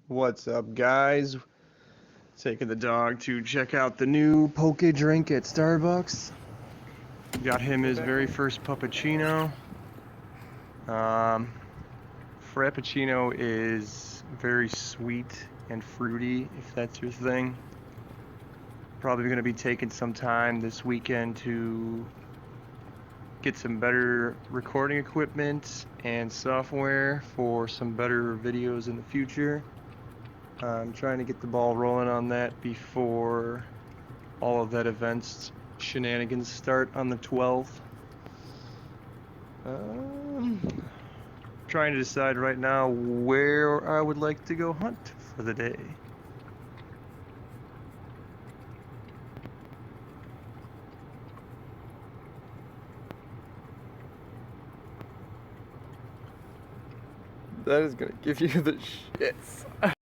What's up, guys? Taking the dog to check out the new Poke drink at Starbucks. Got him his very first Puppuccino. Frappuccino is very sweet and fruity, if that's your thing. Probably going to be taking some time this weekend to get some better recording equipment and software for some better videos in the future. I'm trying to get the ball rolling on that before all of that events shenanigans start on the 12th. Trying to decide right now where I would like to go hunt for the day. That is gonna give you the shits.